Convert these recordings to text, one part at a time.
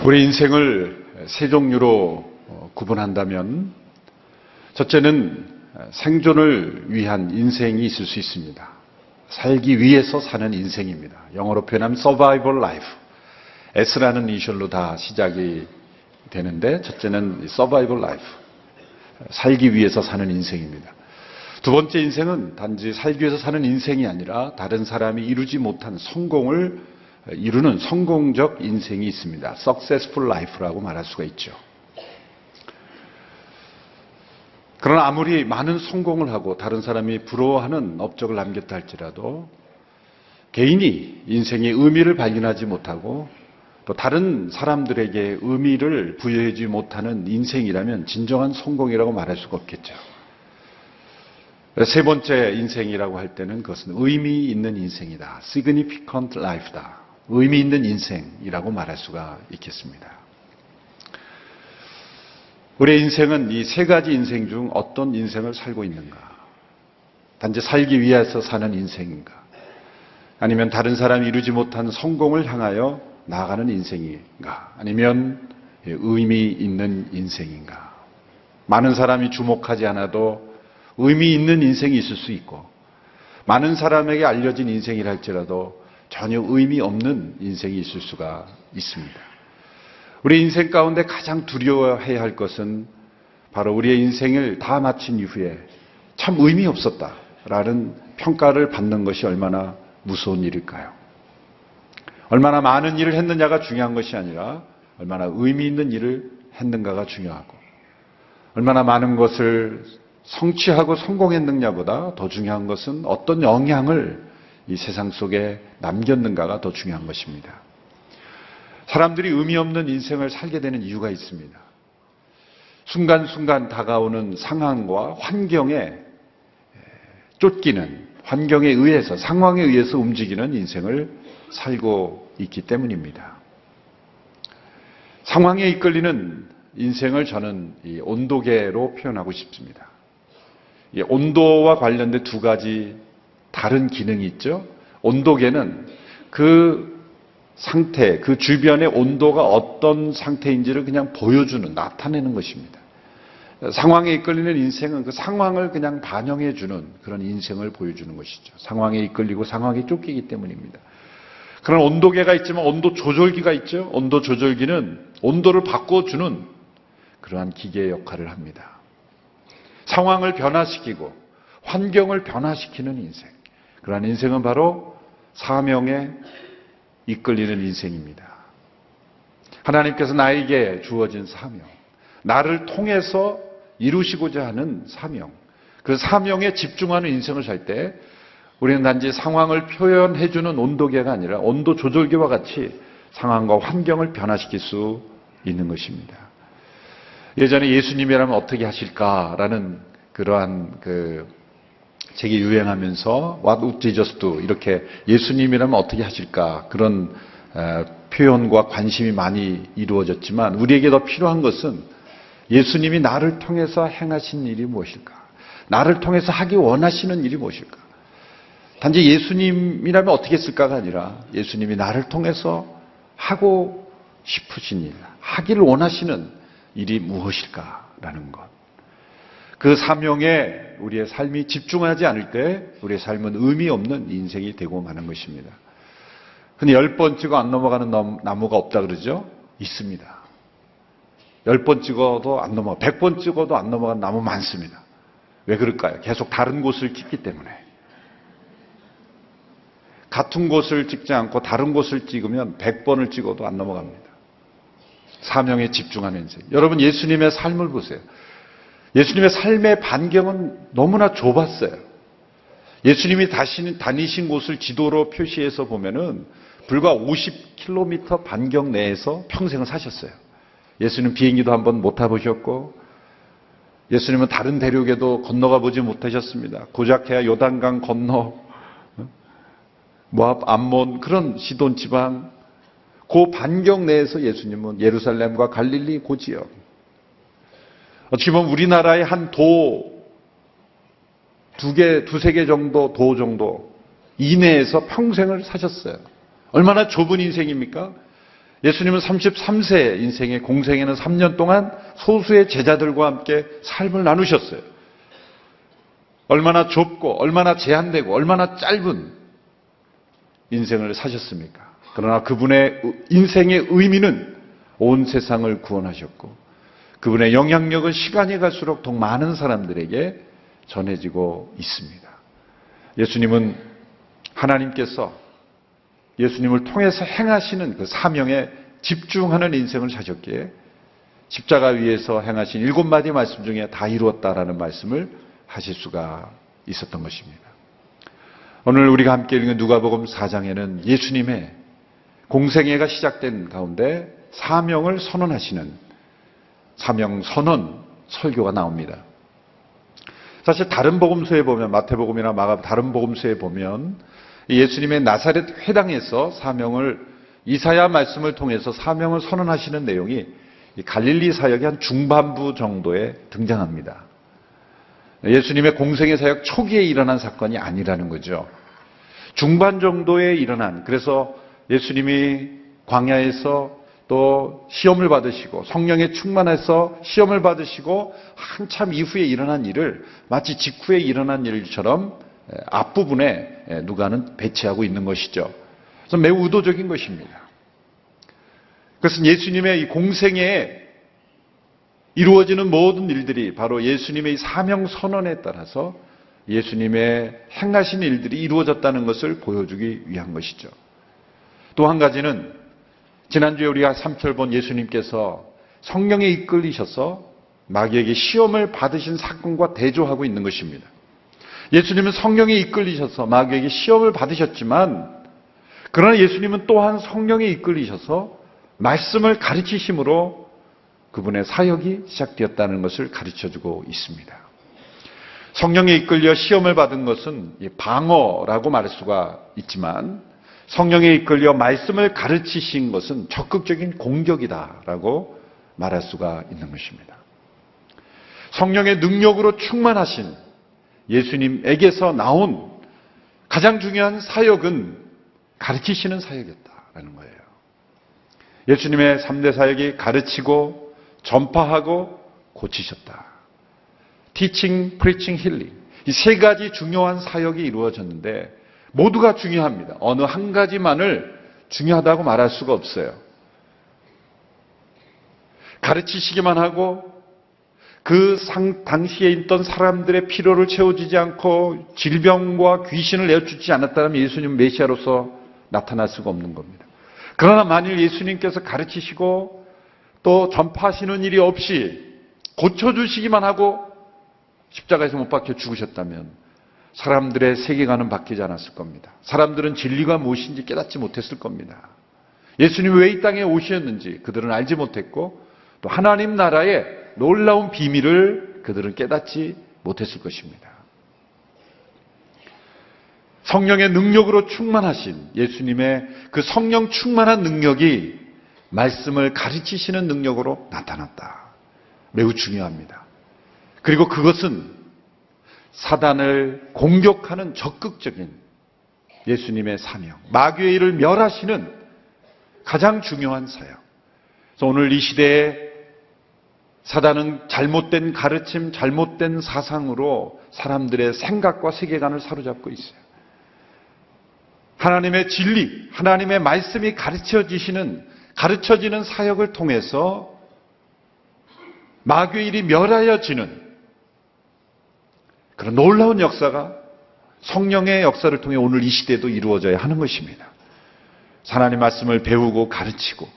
우리 인생을 세 종류로 구분한다면, 첫째는 생존을 위한 인생이 있을 수 있습니다. 살기 위해서 사는 인생입니다. 영어로 표현하면 survival life. S라는 이니셜로 다 시작이 되는데, 첫째는 survival life. 살기 위해서 사는 인생입니다. 두 번째 인생은 단지 살기 위해서 사는 인생이 아니라 다른 사람이 이루지 못한 성공을 이루는 성공적 인생이 있습니다. successful life라고 말할 수가 있죠. 그러나 아무리 많은 성공을 하고 다른 사람이 부러워하는 업적을 남겼다 할지라도 개인이 인생의 의미를 발견하지 못하고 또 다른 사람들에게 의미를 부여하지 못하는 인생이라면 진정한 성공이라고 말할 수가 없겠죠. 세 번째 인생이라고 할 때는 그것은 의미 있는 인생이다. significant life다. 의미 있는 인생이라고 말할 수가 있겠습니다. 우리의 인생은 이 세 가지 인생 중 어떤 인생을 살고 있는가? 단지 살기 위해서 사는 인생인가? 아니면 다른 사람이 이루지 못한 성공을 향하여 나아가는 인생인가? 아니면 의미 있는 인생인가? 많은 사람이 주목하지 않아도 의미 있는 인생이 있을 수 있고, 많은 사람에게 알려진 인생이라 할지라도 전혀 의미 없는 인생이 있을 수가 있습니다. 우리 인생 가운데 가장 두려워해야 할 것은 바로 우리의 인생을 다 마친 이후에 참 의미 없었다라는 평가를 받는 것이 얼마나 무서운 일일까요? 얼마나 많은 일을 했느냐가 중요한 것이 아니라 얼마나 의미 있는 일을 했는가가 중요하고, 얼마나 많은 것을 성취하고 성공했느냐보다 더 중요한 것은 어떤 영향을 이 세상 속에 남겼는가가 더 중요한 것입니다. 사람들이 의미 없는 인생을 살게 되는 이유가 있습니다. 순간순간 다가오는 상황과 환경에 쫓기는, 환경에 의해서, 상황에 의해서 움직이는 인생을 살고 있기 때문입니다. 상황에 이끌리는 인생을 저는 이 온도계로 표현하고 싶습니다. 이 온도와 관련된 두 가지 다른 기능이 있죠. 온도계는 그 상태, 그 주변의 온도가 어떤 상태인지를 그냥 보여주는, 나타내는 것입니다. 상황에 이끌리는 인생은 그 상황을 그냥 반영해주는 그런 인생을 보여주는 것이죠. 상황에 이끌리고 상황에 쫓기기 때문입니다. 그런 온도계가 있지만 온도 조절기가 있죠. 온도 조절기는 온도를 바꿔주는 그러한 기계의 역할을 합니다. 상황을 변화시키고 환경을 변화시키는 인생. 그러한 인생은 바로 사명에 이끌리는 인생입니다. 하나님께서 나에게 주어진 사명, 나를 통해서 이루시고자 하는 사명, 그 사명에 집중하는 인생을 살 때 우리는 단지 상황을 표현해주는 온도계가 아니라 온도 조절기와 같이 상황과 환경을 변화시킬 수 있는 것입니다. 예전에 예수님이라면 어떻게 하실까라는 그러한 책이 유행하면서 What would Jesus do? 이렇게 예수님이라면 어떻게 하실까? 그런 표현과 관심이 많이 이루어졌지만 우리에게 더 필요한 것은 예수님이 나를 통해서 행하신 일이 무엇일까? 나를 통해서 하기 원하시는 일이 무엇일까? 단지 예수님이라면 어떻게 했을까가 아니라 예수님이 나를 통해서 하고 싶으신 일, 하기를 원하시는 일이 무엇일까라는 것. 그 사명에 우리의 삶이 집중하지 않을 때 우리의 삶은 의미 없는 인생이 되고 마는 것입니다. 근데 10번 찍어 안 넘어가는 나무가 없다 그러죠? 있습니다. 10번 찍어도 안 넘어가, 100번 찍어도 안 넘어가는 나무 많습니다. 왜 그럴까요? 계속 다른 곳을 찍기 때문에. 같은 곳을 찍지 않고 다른 곳을 찍으면 100번을 찍어도 안 넘어갑니다. 사명에 집중하는 인생. 여러분, 예수님의 삶을 보세요. 예수님의 삶의 반경은 너무나 좁았어요. 예수님이 다니신 곳을 지도로 표시해서 보면은 불과 50km 반경 내에서 평생을 사셨어요. 예수님 비행기도 한번 못 타보셨고, 예수님은 다른 대륙에도 건너가 보지 못하셨습니다. 고작해야 요단강 건너, 모압, 암몬, 그런 시돈 지방, 그 반경 내에서 예수님은 예루살렘과 갈릴리 그 지역, 어떻게 보면 우리나라의 한 두세 개 정도 도 정도 이내에서 평생을 사셨어요. 얼마나 좁은 인생입니까? 예수님은 33세 인생의 공생에는 3년 동안 소수의 제자들과 함께 삶을 나누셨어요. 얼마나 좁고 얼마나 제한되고 얼마나 짧은 인생을 사셨습니까? 그러나 그분의 인생의 의미는 온 세상을 구원하셨고 그분의 영향력은 시간이 갈수록 더 많은 사람들에게 전해지고 있습니다. 예수님은 하나님께서 예수님을 통해서 행하시는 그 사명에 집중하는 인생을 사셨기에 십자가 위에서 행하신 7마디 말씀 중에 다 이루었다라는 말씀을 하실 수가 있었던 것입니다. 오늘 우리가 함께 읽은 누가복음 4장에는 예수님의 공생애가 시작된 가운데 사명을 선언하시는 사명 선언 설교가 나옵니다. 사실 다른 복음서에 보면 마태복음이나 마가 다른 복음서에 보면 예수님의 나사렛 회당에서 사명을 이사야 말씀을 통해서 사명을 선언하시는 내용이 갈릴리 사역의 한 중반부 정도에 등장합니다. 예수님의 공생의 사역 초기에 일어난 사건이 아니라는 거죠. 중반 정도에 일어난, 그래서 예수님이 광야에서 또 시험을 받으시고 성령에 충만해서 시험을 받으시고 한참 이후에 일어난 일을 마치 직후에 일어난 일처럼 앞부분에 누가는 배치하고 있는 것이죠. 그래서 매우 의도적인 것입니다. 그것은 예수님의 이 공생애에 이루어지는 모든 일들이 바로 예수님의 사명 선언에 따라서 예수님의 행하신 일들이 이루어졌다는 것을 보여주기 위한 것이죠. 또 한 가지는 지난주에 우리가 3절 본 예수님께서 성령에 이끌리셔서 마귀에게 시험을 받으신 사건과 대조하고 있는 것입니다. 예수님은 성령에 이끌리셔서 마귀에게 시험을 받으셨지만 그러나 예수님은 또한 성령에 이끌리셔서 말씀을 가르치심으로 그분의 사역이 시작되었다는 것을 가르쳐주고 있습니다. 성령에 이끌려 시험을 받은 것은 방어라고 말할 수가 있지만 성령에 이끌려 말씀을 가르치신 것은 적극적인 공격이다라고 말할 수가 있는 것입니다. 성령의 능력으로 충만하신 예수님에게서 나온 가장 중요한 사역은 가르치시는 사역이었다라는 거예요. 예수님의 3대 사역이 가르치고 전파하고 고치셨다. Teaching, Preaching, Healing. 이 세 가지 중요한 사역이 이루어졌는데 모두가 중요합니다. 어느 한 가지만을 중요하다고 말할 수가 없어요. 가르치시기만 하고 당시에 있던 사람들의 필요를 채워주지 않고 질병과 귀신을 내어주지 않았다면 예수님은 메시아로서 나타날 수가 없는 겁니다. 그러나 만일 예수님께서 가르치시고 또 전파하시는 일이 없이 고쳐주시기만 하고 십자가에서 못 박혀 죽으셨다면 사람들의 세계관은 바뀌지 않았을 겁니다. 사람들은 진리가 무엇인지 깨닫지 못했을 겁니다. 예수님이 왜 이 땅에 오셨는지 그들은 알지 못했고 또 하나님 나라의 놀라운 비밀을 그들은 깨닫지 못했을 것입니다. 성령의 능력으로 충만하신 예수님의 그 성령 충만한 능력이 말씀을 가르치시는 능력으로 나타났다. 매우 중요합니다. 그리고 그것은 사단을 공격하는 적극적인 예수님의 사명, 마귀의 일을 멸하시는 가장 중요한 사역. 그래서 오늘 이 시대에 사단은 잘못된 가르침, 잘못된 사상으로 사람들의 생각과 세계관을 사로잡고 있어요. 하나님의 진리, 하나님의 말씀이 가르쳐지는 사역을 통해서 마귀의 일이 멸하여지는 그런 놀라운 역사가 성령의 역사를 통해 오늘 이 시대에도 이루어져야 하는 것입니다. 하나님 말씀을 배우고 가르치고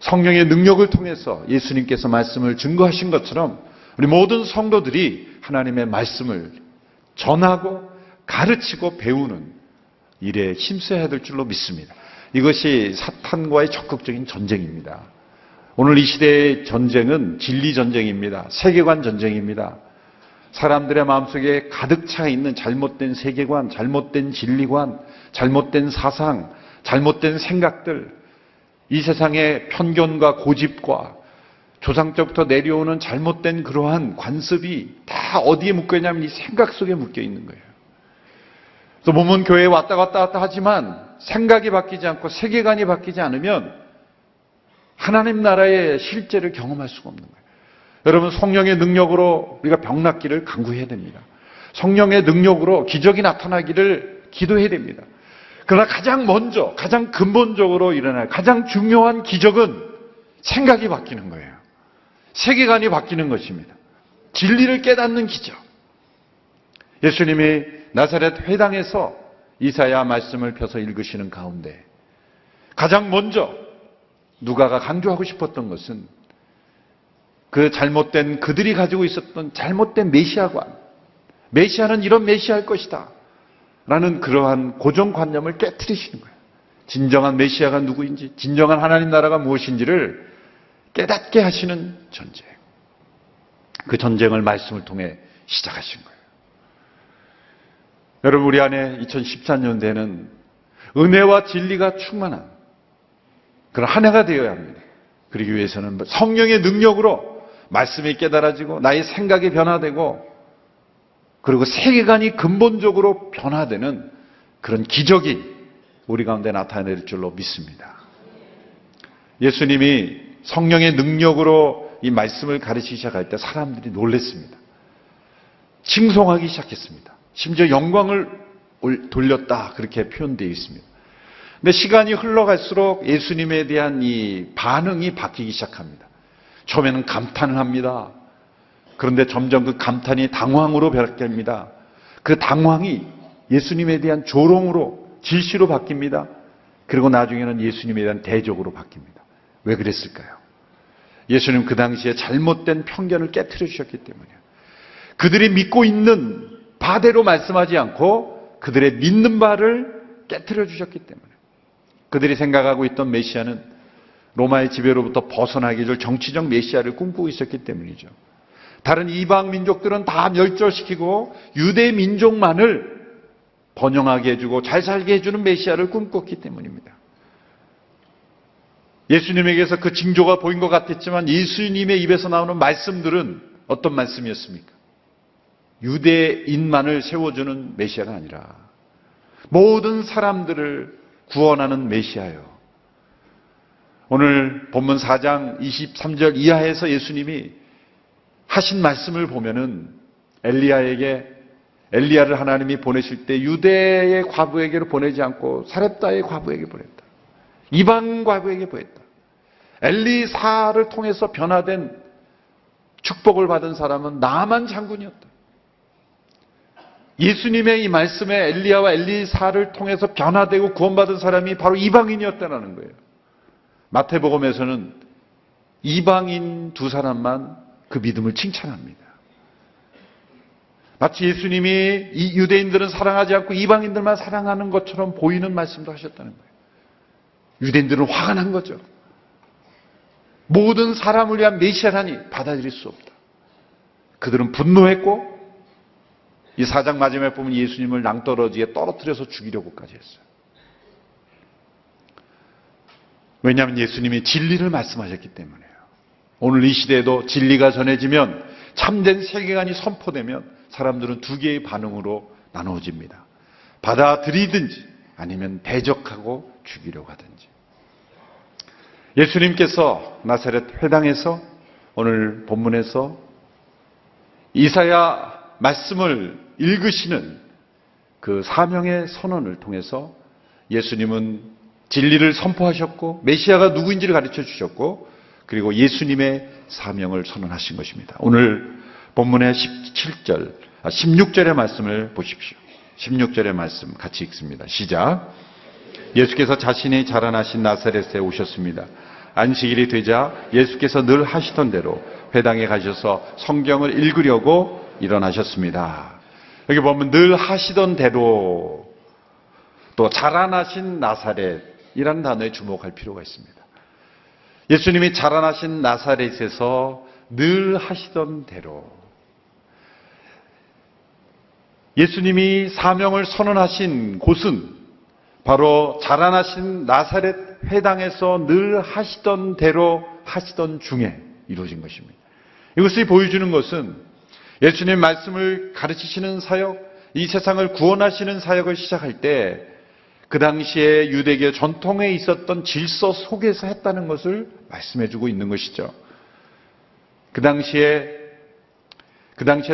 성령의 능력을 통해서 예수님께서 말씀을 증거하신 것처럼 우리 모든 성도들이 하나님의 말씀을 전하고 가르치고 배우는 일에 힘써야 될 줄로 믿습니다. 이것이 사탄과의 적극적인 전쟁입니다. 오늘 이 시대의 전쟁은 진리 전쟁입니다. 세계관 전쟁입니다. 사람들의 마음속에 가득 차 있는 잘못된 세계관, 잘못된 진리관, 잘못된 사상, 잘못된 생각들, 이 세상의 편견과 고집과 조상적부터 내려오는 잘못된 그러한 관습이 다 어디에 묶여있냐면 이 생각 속에 묶여 있는 거예요. 그래서 몸은 교회에 왔다 갔다 하지만 생각이 바뀌지 않고 세계관이 바뀌지 않으면 하나님 나라의 실제를 경험할 수가 없는 거예요. 여러분, 성령의 능력으로 우리가 병 낫기를 간구해야 됩니다. 성령의 능력으로 기적이 나타나기를 기도해야 됩니다. 그러나 가장 먼저, 가장 근본적으로 일어날 가장 중요한 기적은 생각이 바뀌는 거예요. 세계관이 바뀌는 것입니다. 진리를 깨닫는 기적. 예수님이 나사렛 회당에서 이사야 말씀을 펴서 읽으시는 가운데 가장 먼저 누가가 강조하고 싶었던 것은 그 잘못된, 그들이 가지고 있었던 잘못된 메시아관, 메시아는 이런 메시아일 것이다 라는 그러한 고정관념을 깨트리시는 거예요. 진정한 메시아가 누구인지, 진정한 하나님 나라가 무엇인지를 깨닫게 하시는 전쟁. 그 전쟁을 말씀을 통해 시작하신 거예요. 여러분, 우리 안에 2014년대는 은혜와 진리가 충만한 그런 한 해가 되어야 합니다. 그러기 위해서는 성령의 능력으로 말씀이 깨달아지고 나의 생각이 변화되고 그리고 세계관이 근본적으로 변화되는 그런 기적이 우리 가운데 나타낼 줄로 믿습니다. 예수님이 성령의 능력으로 이 말씀을 가르치기 시작할 때 사람들이 놀랐습니다. 칭송하기 시작했습니다. 심지어 영광을 돌렸다 그렇게 표현되어 있습니다. 근데 시간이 흘러갈수록 예수님에 대한 이 반응이 바뀌기 시작합니다. 처음에는 감탄을 합니다. 그런데 점점 그 감탄이 당황으로 변합니다. 그 당황이 예수님에 대한 조롱으로 질시로 바뀝니다. 그리고 나중에는 예수님에 대한 대적으로 바뀝니다. 왜 그랬을까요? 예수님 그 당시에 잘못된 편견을 깨트려 주셨기 때문이에요. 그들이 믿고 있는 바대로 말씀하지 않고 그들의 믿는 바를 깨트려 주셨기 때문에 그들이 생각하고 있던 메시아는 로마의 지배로부터 벗어나기 위해 정치적 메시아를 꿈꾸고 있었기 때문이죠. 다른 이방 민족들은 다 멸절시키고 유대 민족만을 번영하게 해주고 잘 살게 해주는 메시아를 꿈꿨기 때문입니다. 예수님에게서 그 징조가 보인 것 같았지만 예수님의 입에서 나오는 말씀들은 어떤 말씀이었습니까? 유대인만을 세워주는 메시아가 아니라 모든 사람들을 구원하는 메시아예요. 오늘 본문 4장 23절 이하에서 예수님이 하신 말씀을 보면은 엘리야를 하나님이 보내실 때 유대의 과부에게로 보내지 않고 사렙다의 과부에게 보냈다. 이방 과부에게 보냈다. 엘리사를 통해서 변화된 축복을 받은 사람은 나만 장군이었다. 예수님의 이 말씀에 엘리야와 엘리사를 통해서 변화되고 구원받은 사람이 바로 이방인이었다는 거예요. 마태복음에서는 이방인 두 사람만 그 믿음을 칭찬합니다. 마치 예수님이 이 유대인들은 사랑하지 않고 이방인들만 사랑하는 것처럼 보이는 말씀도 하셨다는 거예요. 유대인들은 화가 난 거죠. 모든 사람을 위한 메시아라니 받아들일 수 없다. 그들은 분노했고 이 4장 마지막에 보면 예수님을 낭떠러지에 떨어뜨려서 죽이려고까지 했어요. 왜냐하면 예수님이 진리를 말씀하셨기 때문이에요. 오늘 이 시대에도 진리가 전해지면 참된 세계관이 선포되면 사람들은 두 개의 반응으로 나누어집니다. 받아들이든지 아니면 대적하고 죽이려고 하든지. 예수님께서 나사렛 회당에서 오늘 본문에서 이사야 말씀을 읽으시는 그 사명의 선언을 통해서 예수님은 진리를 선포하셨고 메시아가 누구인지를 가르쳐 주셨고 그리고 예수님의 사명을 선언하신 것입니다. 오늘 본문의 16절의 말씀을 보십시오. 16절의 말씀 같이 읽습니다. 시작. 예수께서 자신이 자라나신 나사렛에 오셨습니다. 안식일이 되자 예수께서 늘 하시던 대로 회당에 가셔서 성경을 읽으려고 일어나셨습니다. 여기 보면 늘 하시던 대로 또 자라나신 나사렛이라는 단어에 주목할 필요가 있습니다. 예수님이 자라나신 나사렛에서 늘 하시던 대로 예수님이 사명을 선언하신 곳은 바로 자라나신 나사렛 회당에서 늘 하시던 대로 하시던 중에 이루어진 것입니다. 이것이 보여주는 것은 예수님의 말씀을 가르치시는 사역, 이 세상을 구원하시는 사역을 시작할 때 그 당시에 유대교 전통에 있었던 질서 속에서 했다는 것을 말씀해주고 있는 것이죠. 그 당시에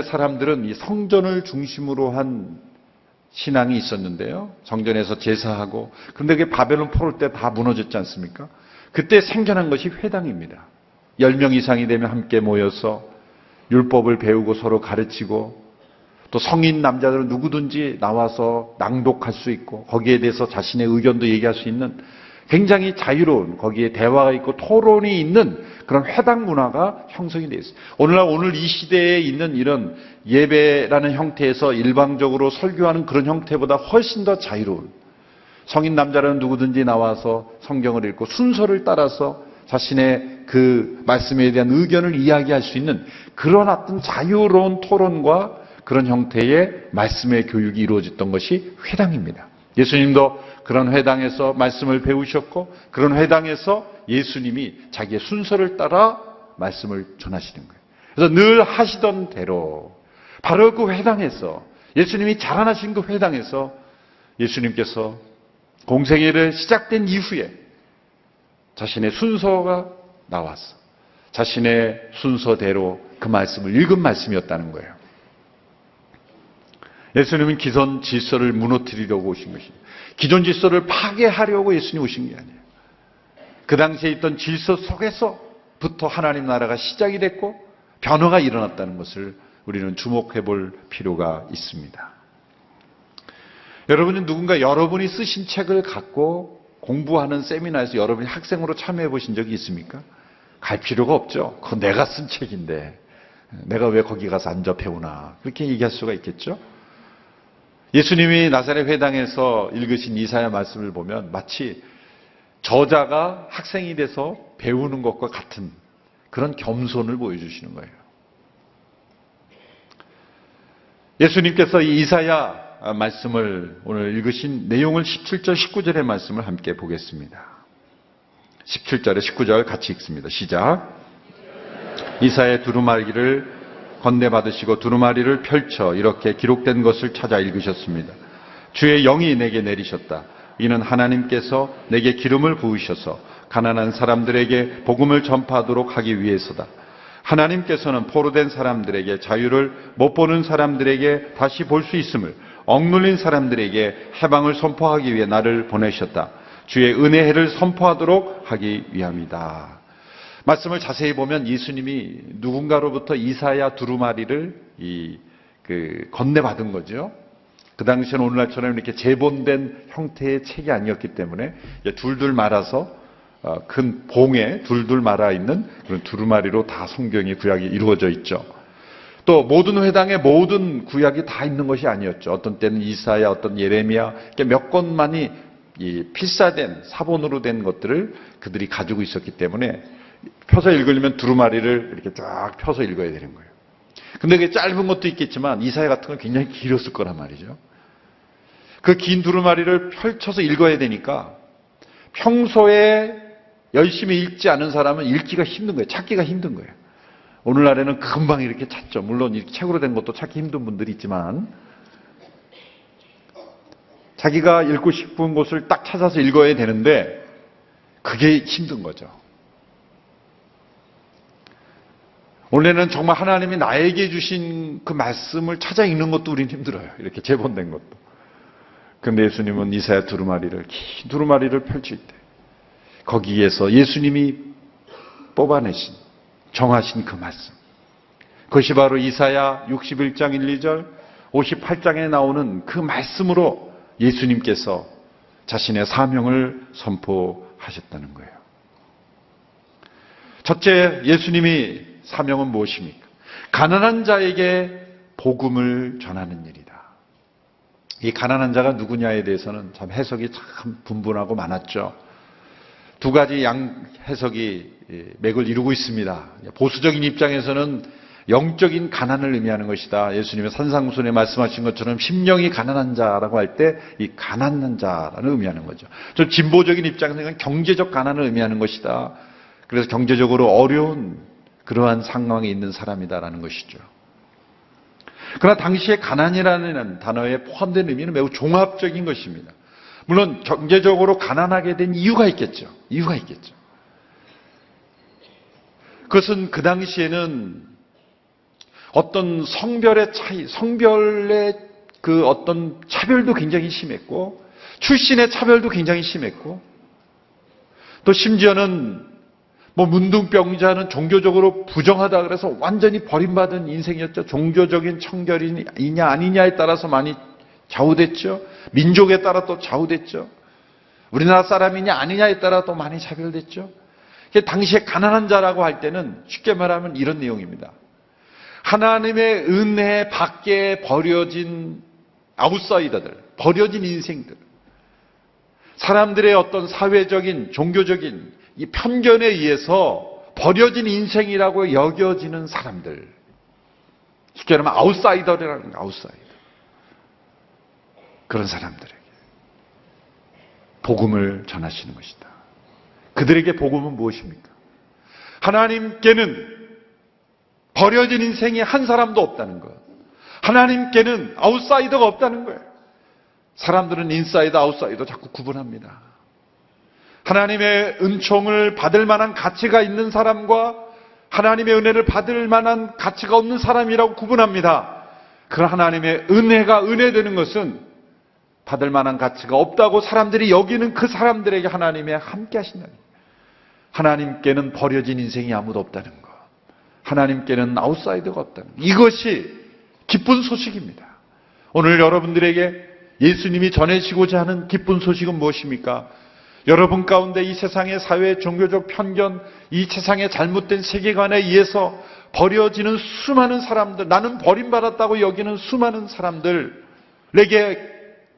사람들은 이 성전을 중심으로 한 신앙이 있었는데요. 성전에서 제사하고, 그런데 그게 바벨론 포로 때 다 무너졌지 않습니까? 그때 생겨난 것이 회당입니다. 10명 이상이 되면 함께 모여서 율법을 배우고 서로 가르치고, 또 성인 남자들은 누구든지 나와서 낭독할 수 있고, 거기에 대해서 자신의 의견도 얘기할 수 있는 굉장히 자유로운, 거기에 대화가 있고 토론이 있는 그런 회당 문화가 형성이 되어 있어요. 오늘 이 시대에 있는 이런 예배라는 형태에서 일방적으로 설교하는 그런 형태보다 훨씬 더 자유로운, 성인 남자는 누구든지 나와서 성경을 읽고 순서를 따라서 자신의 그 말씀에 대한 의견을 이야기할 수 있는 그런 어떤 자유로운 토론과 그런 형태의 말씀의 교육이 이루어졌던 것이 회당입니다. 예수님도 그런 회당에서 말씀을 배우셨고, 그런 회당에서 예수님이 자기의 순서를 따라 말씀을 전하시는 거예요. 그래서 늘 하시던 대로 바로 그 회당에서, 예수님이 자라나신 그 회당에서 예수님께서 공생애를 시작된 이후에 자신의 순서가 나왔어. 자신의 순서대로 그 말씀을 읽은 말씀이었다는 거예요. 예수님은 기존 질서를 무너뜨리려고 오신 것입니다. 기존 질서를 파괴하려고 예수님이 오신 게 아니에요. 그 당시에 있던 질서 속에서부터 하나님 나라가 시작이 됐고 변화가 일어났다는 것을 우리는 주목해 볼 필요가 있습니다. 여러분은 누군가 여러분이 쓰신 책을 갖고 공부하는 세미나에서 여러분이 학생으로 참여해 보신 적이 있습니까? 갈 필요가 없죠. 그건 내가 쓴 책인데 내가 왜 거기 가서 앉아 배우나, 그렇게 얘기할 수가 있겠죠. 예수님이 나사렛 회당에서 읽으신 이사야 말씀을 보면 마치 저자가 학생이 돼서 배우는 것과 같은 그런 겸손을 보여주시는 거예요. 예수님께서 이 이사야 말씀을 오늘 읽으신 내용을 17절, 19절의 말씀을 함께 보겠습니다. 17절에 19절 같이 읽습니다. 시작. 이사야의 두루마리를 건네받으시고 두루마리를 펼쳐 이렇게 기록된 것을 찾아 읽으셨습니다. 주의 영이 내게 내리셨다. 이는 하나님께서 내게 기름을 부으셔서 가난한 사람들에게 복음을 전파하도록 하기 위해서다. 하나님께서는 포로된 사람들에게 자유를, 못 보는 사람들에게 다시 볼 수 있음을, 억눌린 사람들에게 해방을 선포하기 위해 나를 보내셨다. 주의 은혜의 해를 선포하도록 하기 위함이다. 말씀을 자세히 보면 예수님이 누군가로부터 이사야 두루마리를 건네받은 거죠. 그 당시에는 오늘날처럼 이렇게 제본된 형태의 책이 아니었기 때문에 둘둘 말아서 큰 봉에 둘둘 말아 있는 그런 두루마리로 다 성경의 구약이 이루어져 있죠. 또 모든 회당에 모든 구약이 다 있는 것이 아니었죠. 어떤 때는 이사야, 어떤 예레미야, 몇 권만이 필사된 사본으로 된 것들을 그들이 가지고 있었기 때문에 펴서 읽으려면 두루마리를 이렇게 쫙 펴서 읽어야 되는 거예요. 근데 그게 짧은 것도 있겠지만 이사야 같은 건 굉장히 길었을 거란 말이죠. 그 긴 두루마리를 펼쳐서 읽어야 되니까 평소에 열심히 읽지 않은 사람은 읽기가 힘든 거예요. 찾기가 힘든 거예요. 오늘날에는 금방 이렇게 찾죠. 물론 이렇게 책으로 된 것도 찾기 힘든 분들이 있지만 자기가 읽고 싶은 곳을 딱 찾아서 읽어야 되는데 그게 힘든 거죠. 원래는 정말 하나님이 나에게 주신 그 말씀을 찾아 읽는 것도 우리는 힘들어요. 이렇게 제본된 것도. 그런데 예수님은 이사야 두루마리를, 긴 두루마리를 펼칠 때 거기에서 예수님이 뽑아내신, 정하신 그 말씀, 그것이 바로 이사야 61장 1, 2절 58장에 나오는 그 말씀으로 예수님께서 자신의 사명을 선포하셨다는 거예요. 첫째, 예수님이 사명은 무엇입니까? 가난한 자에게 복음을 전하는 일이다. 이 가난한 자가 누구냐에 대해서는 참 해석이 참 분분하고 많았죠. 두 가지 해석이 맥을 이루고 있습니다. 보수적인 입장에서는 영적인 가난을 의미하는 것이다. 예수님의 산상수훈에 말씀하신 것처럼 심령이 가난한 자라고 할 때 이 가난한 자라는 의미하는 거죠. 좀 진보적인 입장에서는 경제적 가난을 의미하는 것이다. 그래서 경제적으로 어려운 그러한 상황에 있는 사람이다라는 것이죠. 그러나 당시에 가난이라는 단어에 포함된 의미는 매우 종합적인 것입니다. 물론 경제적으로 가난하게 된 이유가 있겠죠. 그것은 그 당시에는 어떤 성별의 차이, 성별의 그 어떤 차별도 굉장히 심했고, 출신의 차별도 굉장히 심했고, 또 심지어는 문둥병자는 종교적으로 부정하다 그래서 완전히 버림받은 인생이었죠. 종교적인 청결이냐 아니냐에 따라서 많이 좌우됐죠. 민족에 따라 또 좌우됐죠. 우리나라 사람이냐 아니냐에 따라 또 많이 차별됐죠. 당시에 가난한 자라고 할 때는 쉽게 말하면 이런 내용입니다. 하나님의 은혜 밖에 버려진 아웃사이더들, 버려진 인생들, 사람들의 어떤 사회적인, 종교적인 이 편견에 의해서 버려진 인생이라고 여겨지는 사람들, 쉽게 말하면 아웃사이더라는 거예요. 아웃사이더. 그런 사람들에게 복음을 전하시는 것이다. 그들에게 복음은 무엇입니까? 하나님께는 버려진 인생이 한 사람도 없다는 것. 하나님께는 아웃사이더가 없다는 거예요. 사람들은 인사이더, 아웃사이더 자꾸 구분합니다. 하나님의 은총을 받을 만한 가치가 있는 사람과 하나님의 은혜를 받을 만한 가치가 없는 사람이라고 구분합니다. 그 하나님의 은혜가 은혜되는 것은 받을 만한 가치가 없다고 사람들이 여기는 그 사람들에게 하나님의 함께 하신다는 거예요. 하나님께는 버려진 인생이 아무도 없다는 것. 하나님께는 아웃사이더가 없다는 것. 이것이 기쁜 소식입니다. 오늘 여러분들에게 예수님이 전해지고자 하는 기쁜 소식은 무엇입니까? 여러분 가운데 이 세상의 사회, 종교적 편견, 이 세상의 잘못된 세계관에 의해서 버려지는 수많은 사람들, 나는 버림받았다고 여기는 수많은 사람들에게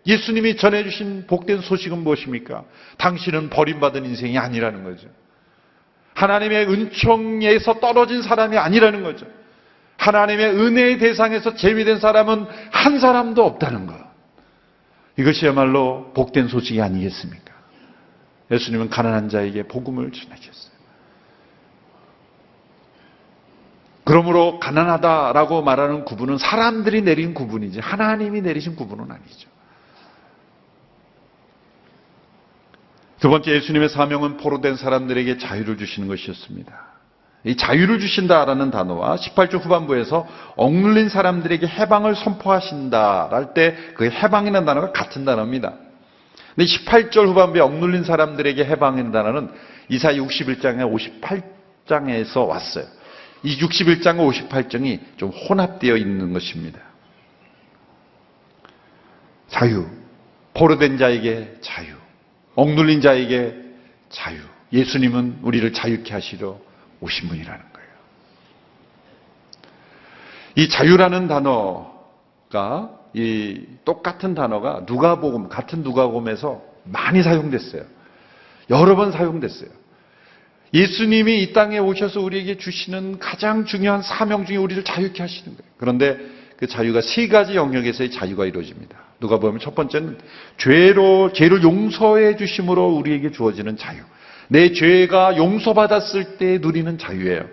예수님이 전해주신 복된 소식은 무엇입니까? 당신은 버림받은 인생이 아니라는 거죠. 하나님의 은총에서 떨어진 사람이 아니라는 거죠. 하나님의 은혜의 대상에서 제외된 사람은 한 사람도 없다는 것. 이것이야말로 복된 소식이 아니겠습니까? 예수님은 가난한 자에게 복음을 전하셨어요. 그러므로 가난하다라고 말하는 구분은 사람들이 내린 구분이지 하나님이 내리신 구분은 아니죠. 두 번째, 예수님의 사명은 포로된 사람들에게 자유를 주시는 것이었습니다. 이 자유를 주신다라는 단어와 18절 후반부에서 억눌린 사람들에게 해방을 선포하신다 할 때 그 해방이라는 단어가 같은 단어입니다. 근데 18절 후반부에 억눌린 사람들에게 해방이라는 단어는 이사야 61장에 58장에서 왔어요. 이 61장과 58장이 좀 혼합되어 있는 것입니다. 자유, 포로된 자에게 자유, 억눌린 자에게 자유. 예수님은 우리를 자유케 하시러 오신 분이라는 거예요. 이 자유라는 단어가 이 똑같은 단어가 누가복음, 같은 누가복음에서 많이 사용됐어요. 여러 번 사용됐어요. 예수님이 이 땅에 오셔서 우리에게 주시는 가장 중요한 사명 중에 우리를 자유케 하시는 거예요. 그런데 그 자유가 세 가지 영역에서의 자유가 이루어집니다. 누가복음 첫 번째는 죄를 용서해 주심으로 우리에게 주어지는 자유. 내 죄가 용서받았을 때 누리는 자유예요.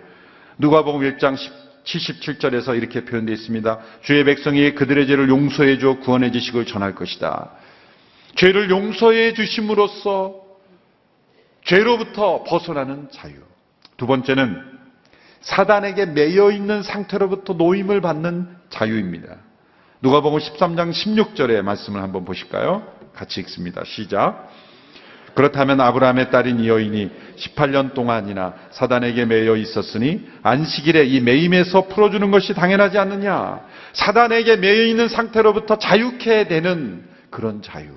누가복음 1장 77절에서 이렇게 표현되어 있습니다. 주의 백성이 그들의 죄를 용서해 줘 구원의 지식을 전할 것이다. 죄를 용서해 주심으로써 죄로부터 벗어나는 자유. 두 번째는 사단에게 매여 있는 상태로부터 노임을 받는 자유입니다. 누가복음 13장 16절의 말씀을 한번 보실까요? 같이 읽습니다. 시작. 그렇다면 아브라함의 딸인 이 여인이 18년 동안이나 사단에게 매여 있었으니 안식일에 이 매임에서 풀어주는 것이 당연하지 않느냐. 사단에게 매여 있는 상태로부터 자유케 되는 그런 자유.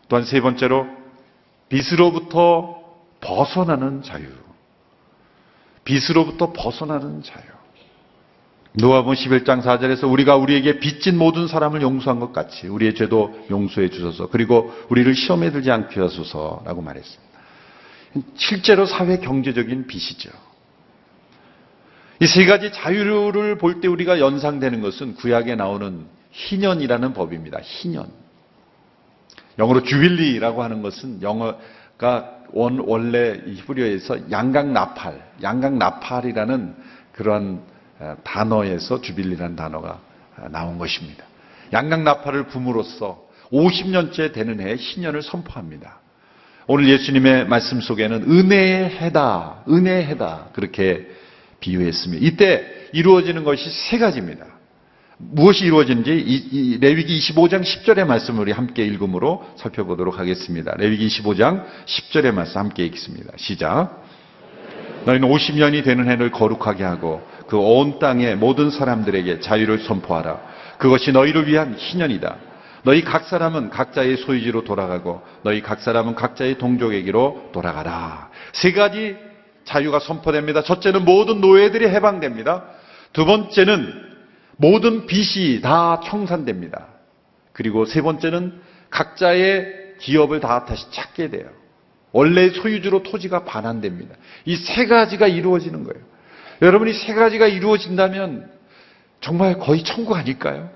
또한 세 번째로 빚으로부터 벗어나는 자유. 빚으로부터 벗어나는 자유. 누가복음 11장 4절에서 우리가 우리에게 빚진 모든 사람을 용서한 것 같이 우리의 죄도 용서해 주소서. 그리고 우리를 시험에 들지 않게 하소서라고 말했습니다. 실제로 사회 경제적인 빚이죠. 이 세 가지 자유를 볼 때 우리가 연상되는 것은 구약에 나오는 희년이라는 법입니다. 희년. 영어로 주빌리라고 하는 것은 원래 히브리어에서 양강나팔이라는 그런 단어에서 주빌리라는 단어가 나온 것입니다. 양강나팔을 붐으로써 50년째 되는 해에 신년을 선포합니다. 오늘 예수님의 말씀 속에는 은혜의 해다 그렇게 비유했습니다. 이때 이루어지는 것이 세 가지입니다. 무엇이 이루어지는지 레위기 25장 10절의 말씀을 우리 함께 읽음으로 살펴보도록 하겠습니다. 레위기 25장 10절의 말씀 함께 읽습니다. 시작. 너희는 50년이 되는 해를 거룩하게 하고 그 온 땅의 모든 사람들에게 자유를 선포하라. 그것이 너희를 위한 희년이다. 너희 각 사람은 각자의 소유지로 돌아가고 너희 각 사람은 각자의 동족에게로 돌아가라. 세 가지 자유가 선포됩니다. 첫째는 모든 노예들이 해방됩니다. 두 번째는 모든 빚이 다 청산됩니다. 그리고 세 번째는 각자의 기업을 다 다시 찾게 돼요. 원래 소유주로 토지가 반환됩니다. 이 세 가지가 이루어지는 거예요. 여러분, 이 세 가지가 이루어진다면 정말 거의 천국 아닐까요?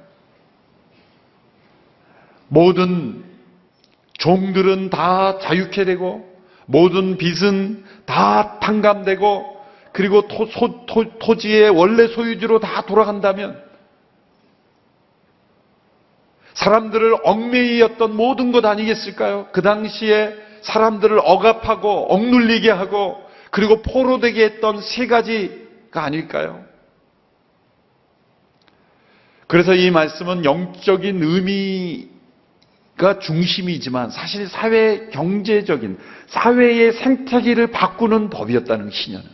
모든 종들은 다 자유케 되고 모든 빚은 다 탕감되고 그리고 토지의 원래 소유주로 다 돌아간다면 사람들을 얽매이었던 모든 것 아니겠을까요? 그 당시에 사람들을 억압하고 억눌리게 하고 그리고 포로되게 했던 세 가지가 아닐까요? 그래서 이 말씀은 영적인 의미가 중심이지만 사실 사회 경제적인 사회의 생태계를 바꾸는 법이었다는 신년은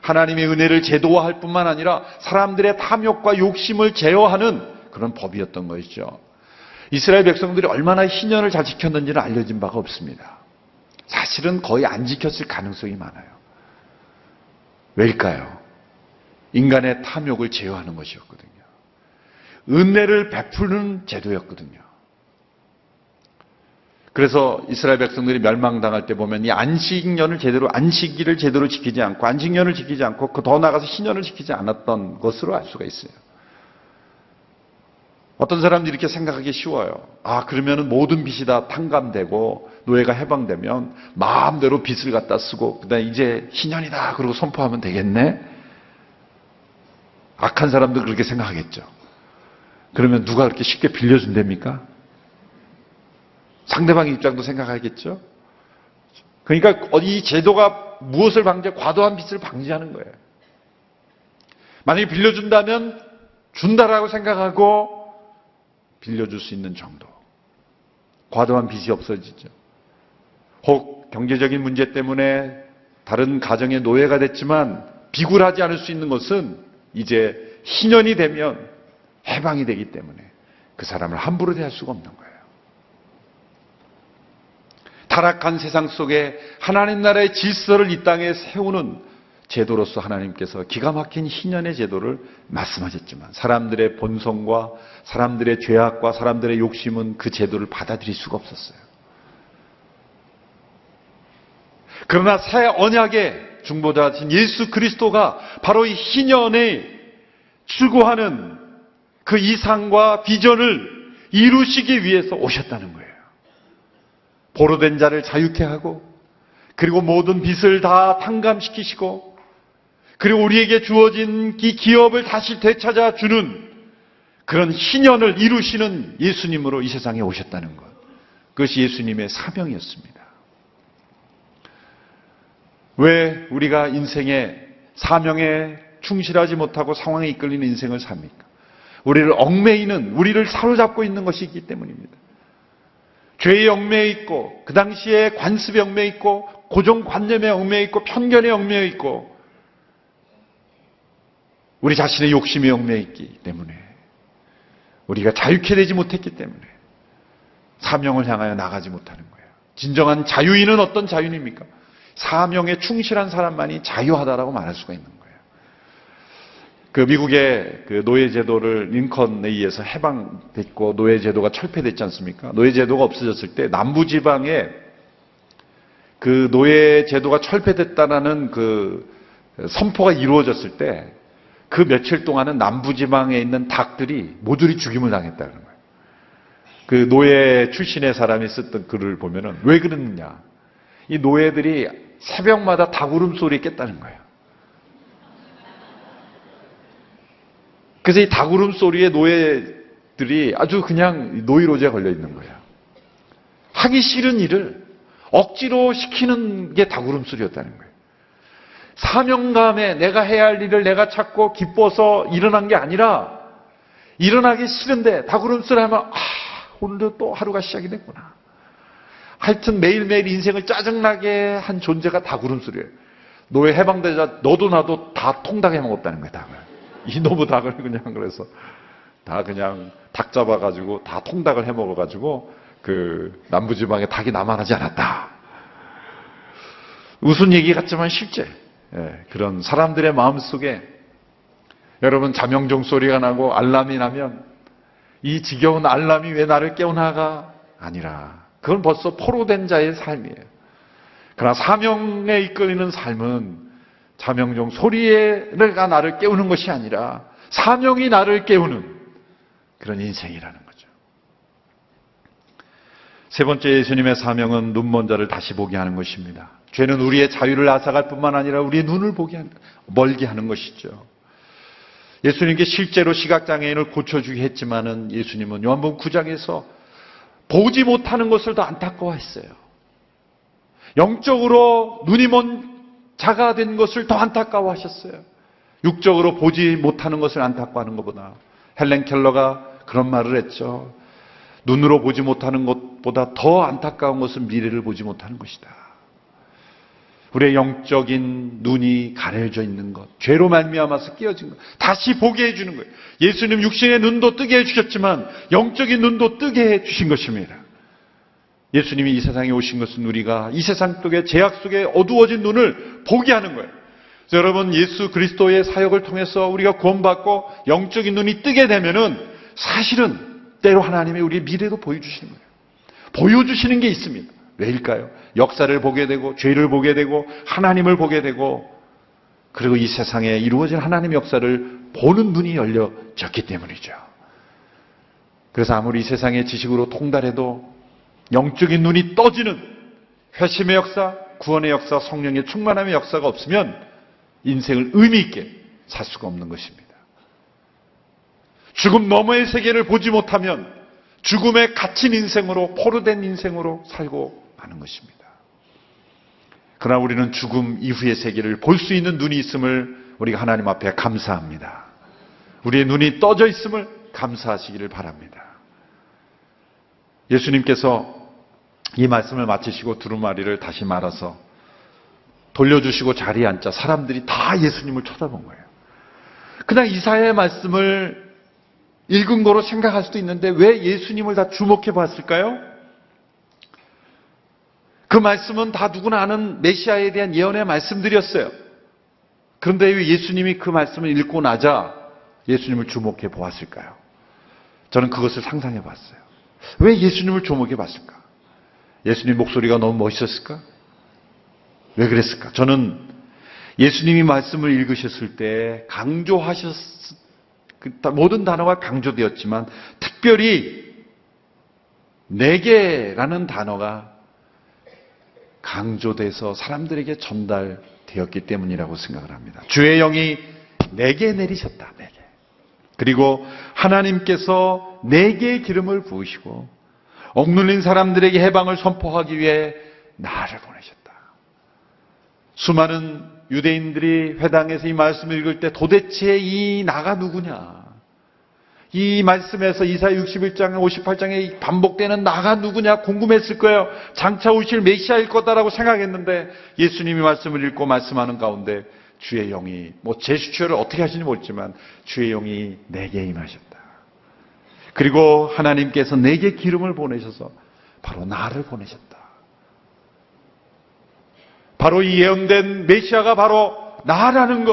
하나님의 은혜를 제도화할 뿐만 아니라 사람들의 탐욕과 욕심을 제어하는 그런 법이었던 것이죠. 이스라엘 백성들이 얼마나 희년을 잘 지켰는지는 알려진 바가 없습니다. 사실은 거의 안 지켰을 가능성이 많아요. 왜일까요? 인간의 탐욕을 제어하는 것이었거든요. 은혜를 베푸는 제도였거든요. 그래서 이스라엘 백성들이 멸망당할 때 보면 이 안식일을 제대로 지키지 않고 안식년을 지키지 않고 그 더 나아가서 희년을 지키지 않았던 것으로 알 수가 있어요. 어떤 사람들이 이렇게 생각하기 쉬워요. 그러면은 모든 빚이 다 탕감되고 노예가 해방되면 마음대로 빚을 갖다 쓰고 그다음에 이제 희년이다 그러고 선포하면 되겠네. 악한 사람들 그렇게 생각하겠죠. 그러면 누가 그렇게 쉽게 빌려준답니까? 상대방의 입장도 생각하겠죠. 그러니까 이 제도가 무엇을 방지해? 과도한 빚을 방지하는 거예요. 만약에 빌려준다면 준다라고 생각하고 빌려줄 수 있는 정도. 과도한 빚이 없어지죠. 혹 경제적인 문제 때문에 다른 가정의 노예가 됐지만 비굴하지 않을 수 있는 것은 이제 희년이 되면 해방이 되기 때문에 그 사람을 함부로 대할 수가 없는 거예요. 타락한 세상 속에 하나님 나라의 질서를 이 땅에 세우는 제도로서 하나님께서 기가 막힌 희년의 제도를 말씀하셨지만 사람들의 본성과 사람들의 죄악과 사람들의 욕심은 그 제도를 받아들일 수가 없었어요. 그러나 새 언약의 중보자신 예수 그리스도가 바로 이 희년에 추구하는 그 이상과 비전을 이루시기 위해서 오셨다는 거예요. 포로된 자를 자유케 하고 그리고 모든 빚을 다 탕감시키시고 그리고 우리에게 주어진 이 기업을 다시 되찾아 주는 그런 희년을 이루시는 예수님으로 이 세상에 오셨다는 것. 그것이 예수님의 사명이었습니다. 왜 우리가 인생의 사명에 충실하지 못하고 상황에 이끌리는 인생을 삽니까? 우리를 얽매이는, 우리를 사로잡고 있는 것이 있기 때문입니다. 죄에 얽매여 있고 그 당시에 관습에 얽매여 있고 고정관념에 얽매여 있고 편견에 얽매여 있고 우리 자신의 욕심에 얽매여 있기 때문에 우리가 자유케 되지 못했기 때문에 사명을 향하여 나가지 못하는 거예요. 진정한 자유인은 어떤 자유인입니까? 사명에 충실한 사람만이 자유하다라고 말할 수가 있는 거예요. 그 미국의 그 노예제도를 링컨에 의해서 해방됐고 노예제도가 철폐됐지 않습니까? 노예제도가 없어졌을 때 남부지방에 그 노예제도가 철폐됐다라는 그 선포가 이루어졌을 때 그 며칠 동안은 남부지방에 있는 닭들이 모조리 죽임을 당했다는 거예요. 그 노예 출신의 사람이 썼던 글을 보면은 왜 그러느냐? 이 노예들이 새벽마다 닭 울음소리에 깼다는 거예요. 그래서 이 닭 울음소리에 노예들이 아주 그냥 노이로제에 걸려 있는 거예요. 하기 싫은 일을 억지로 시키는 게 닭 울음소리였다는 거예요. 사명감에 내가 해야 할 일을 내가 찾고 기뻐서 일어난 게 아니라 일어나기 싫은데 닭 울음소리 하면 오늘도 또 하루가 시작이 됐구나. 하여튼 매일매일 인생을 짜증나게 한 존재가 닭 울음소리예요. 노예 해방되자 너도 나도 다 통닭 해먹었다는 거예요. 닭을. 이놈의 닭을 그냥 그래서 다 그냥 닭 잡아가지고 다 통닭을 해먹어가지고 그 남부지방에 닭이 남아나지 않았다. 웃은 얘기 같지만 실제 그런 사람들의 마음속에 여러분 자명종 소리가 나고 알람이 나면 이 지겨운 알람이 왜 나를 깨우나가 아니라 그건 벌써 포로된 자의 삶이에요. 그러나 사명에 이끌리는 삶은 자명종 소리가 나를 깨우는 것이 아니라 사명이 나를 깨우는 그런 인생이라는 거죠. 세 번째 예수님의 사명은 눈먼 자를 다시 보게 하는 것입니다. 죄는 우리의 자유를 앗아갈 뿐만 아니라 우리의 눈을 멀게 하는 것이죠. 예수님께 실제로 시각장애인을 고쳐주게 했지만은 예수님은 요한복음 9장에서 보지 못하는 것을 더 안타까워했어요. 영적으로 눈이 먼 자가 된 것을 더 안타까워하셨어요. 육적으로 보지 못하는 것을 안타까워하는 것보다 헬렌 켈러가 그런 말을 했죠. 눈으로 보지 못하는 것보다 더 안타까운 것은 미래를 보지 못하는 것이다. 우리의 영적인 눈이 가려져 있는 것, 죄로 말미암아서 깨어진 것, 다시 보게 해주는 거예요. 예수님 육신의 눈도 뜨게 해주셨지만 영적인 눈도 뜨게 해주신 것입니다. 예수님이 이 세상에 오신 것은 우리가 이 세상 속의 죄악 속에 어두워진 눈을 보게 하는 거예요. 그래서 여러분 예수 그리스도의 사역을 통해서 우리가 구원받고 영적인 눈이 뜨게 되면은 사실은 때로 하나님이 우리의 미래도 보여주시는 거예요. 보여주시는 게 있습니다. 왜일까요? 역사를 보게 되고 죄를 보게 되고 하나님을 보게 되고 그리고 이 세상에 이루어진 하나님의 역사를 보는 눈이 열려졌기 때문이죠. 그래서 아무리 이 세상의 지식으로 통달해도 영적인 눈이 떠지는 회심의 역사, 구원의 역사, 성령의 충만함의 역사가 없으면 인생을 의미 있게 살 수가 없는 것입니다. 죽음 너머의 세계를 보지 못하면 죽음에 갇힌 인생으로 포로된 인생으로 살고 마는 것입니다. 그러나 우리는 죽음 이후의 세계를 볼 수 있는 눈이 있음을 우리가 하나님 앞에 감사합니다. 우리의 눈이 떠져 있음을 감사하시기를 바랍니다. 예수님께서 이 말씀을 마치시고 두루마리를 다시 말아서 돌려주시고 자리에 앉자 사람들이 다 예수님을 쳐다본 거예요. 그냥 이사야의 말씀을 읽은 거로 생각할 수도 있는데 왜 예수님을 다 주목해 봤을까요? 그 말씀은 다 누구나 아는 메시아에 대한 예언의 말씀들이었어요. 그런데 왜 예수님이 그 말씀을 읽고 나자 예수님을 주목해 보았을까요? 저는 그것을 상상해 봤어요. 왜 예수님을 주목해 봤을까? 예수님 목소리가 너무 멋있었을까? 왜 그랬을까? 저는 예수님이 말씀을 읽으셨을 때 모든 단어가 강조되었지만 특별히 내게라는 단어가 강조돼서 사람들에게 전달되었기 때문이라고 생각을 합니다. 주의 영이 내게 내리셨다. 내게. 그리고 하나님께서 내게 기름을 부으시고 억눌린 사람들에게 해방을 선포하기 위해 나를 보내셨다. 수많은 유대인들이 회당에서 이 말씀을 읽을 때 도대체 이 나가 누구냐? 이 말씀에서 이사야 61장, 58장에 반복되는 나가 누구냐 궁금했을 거예요. 장차 오실 메시아일 거다라고 생각했는데 예수님이 말씀을 읽고 말씀하는 가운데 주의 영이 제스처를 어떻게 하시는지 모르지만 주의 영이 내게 임하셨다. 그리고 하나님께서 내게 기름을 보내셔서 바로 나를 보내셨다. 바로 이 예언된 메시아가 바로 나라는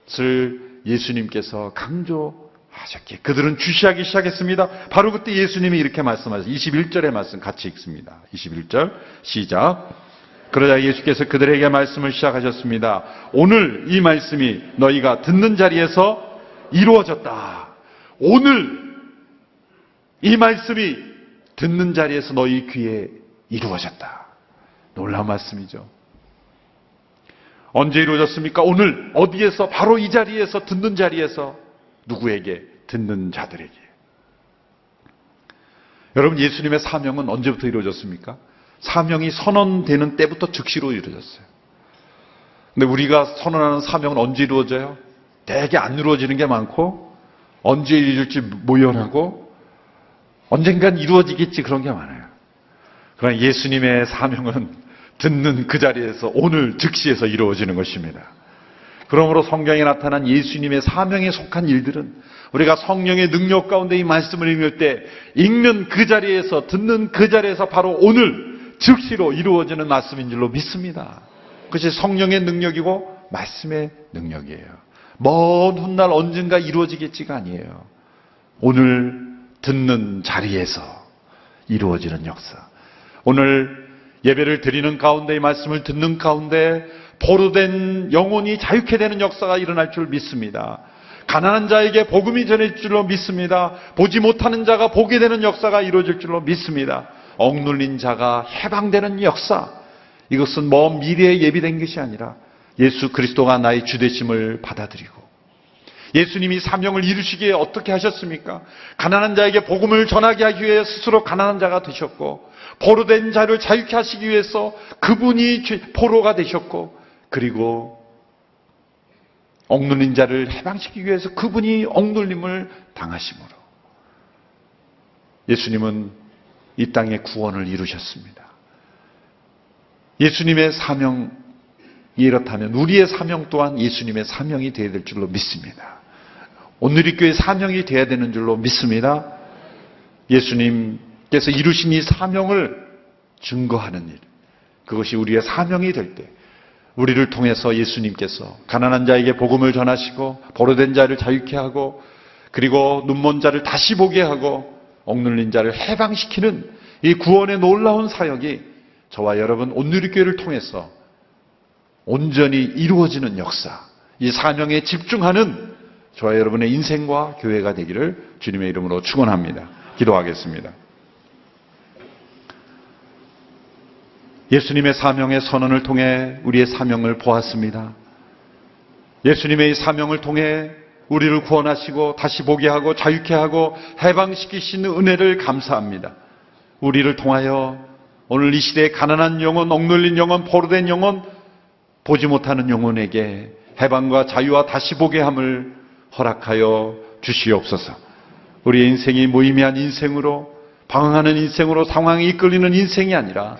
것을 예수님께서 강조하셨기에 그들은 주시하기 시작했습니다. 바로 그때 예수님이 이렇게 말씀하셨어요. 21절의 말씀 같이 읽습니다. 21절 시작. 그러자 예수께서 그들에게 말씀을 시작하셨습니다. 오늘 이 말씀이 너희가 듣는 자리에서 이루어졌다. 오늘 이 말씀이 듣는 자리에서 너희 귀에 이루어졌다. 놀라운 말씀이죠. 언제 이루어졌습니까? 오늘 어디에서? 바로 이 자리에서, 듣는 자리에서. 누구에게? 듣는 자들에게. 여러분, 예수님의 사명은 언제부터 이루어졌습니까? 사명이 선언되는 때부터 즉시로 이루어졌어요. 근데 우리가 선언하는 사명은 언제 이루어져요? 되게 안 이루어지는 게 많고, 언제 이루어질지 모연하고, 언젠간 이루어지겠지, 그런 게 많아요. 그러나 예수님의 사명은 듣는 그 자리에서, 오늘 즉시에서 이루어지는 것입니다. 그러므로 성경에 나타난 예수님의 사명에 속한 일들은 우리가 성령의 능력 가운데 이 말씀을 읽을 때 읽는 그 자리에서, 듣는 그 자리에서 바로 오늘 즉시로 이루어지는 말씀인 줄로 믿습니다. 그것이 성령의 능력이고 말씀의 능력이에요. 먼 훗날 언젠가 이루어지겠지가 아니에요. 오늘 듣는 자리에서 이루어지는 역사. 오늘 예배를 드리는 가운데, 이 말씀을 듣는 가운데 포로된 영혼이 자유케 되는 역사가 일어날 줄 믿습니다. 가난한 자에게 복음이 전해질 줄로 믿습니다. 보지 못하는 자가 보게 되는 역사가 이루어질 줄로 믿습니다. 억눌린 자가 해방되는 역사. 이것은 먼 미래에 예비된 것이 아니라 예수 그리스도가 나의 주되심을 받아들이고, 예수님이 사명을 이루시기에 어떻게 하셨습니까? 가난한 자에게 복음을 전하게 하기 위해 스스로 가난한 자가 되셨고, 포로된 자를 자유케 하시기 위해서 그분이 포로가 되셨고, 그리고 억눌린 자를 해방시키기 위해서 그분이 억눌림을 당하심으로 예수님은 이 땅의 구원을 이루셨습니다. 예수님의 사명이 이렇다면 우리의 사명 또한 예수님의 사명이 되어야 될 줄로 믿습니다. 오늘의 교회 사명이 되어야 되는 줄로 믿습니다. 예수님께서 이루신 이 사명을 증거하는 일, 그것이 우리의 사명이 될 때 우리를 통해서 예수님께서 가난한 자에게 복음을 전하시고, 포로된 자를 자유케 하고, 그리고 눈먼 자를 다시 보게 하고, 억눌린 자를 해방시키는 이 구원의 놀라운 사역이 저와 여러분 온누리 교회를 통해서 온전히 이루어지는 역사, 이 사명에 집중하는 저와 여러분의 인생과 교회가 되기를 주님의 이름으로 축원합니다. 기도하겠습니다. 예수님의 사명의 선언을 통해 우리의 사명을 보았습니다. 예수님의 이 사명을 통해 우리를 구원하시고 다시 보게 하고 자유케 하고 해방시키시는 은혜를 감사합니다. 우리를 통하여 오늘 이 시대에 가난한 영혼, 억눌린 영혼, 포로된 영혼, 보지 못하는 영혼에게 해방과 자유와 다시 보게 함을 허락하여 주시옵소서. 우리의 인생이 무의미한 인생으로, 방황하는 인생으로, 상황에 이끌리는 인생이 아니라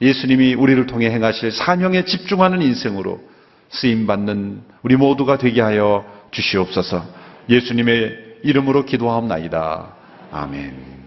예수님이 우리를 통해 행하실 사명에 집중하는 인생으로 쓰임받는 우리 모두가 되게 하여 주시옵소서. 예수님의 이름으로 기도하옵나이다. 아멘.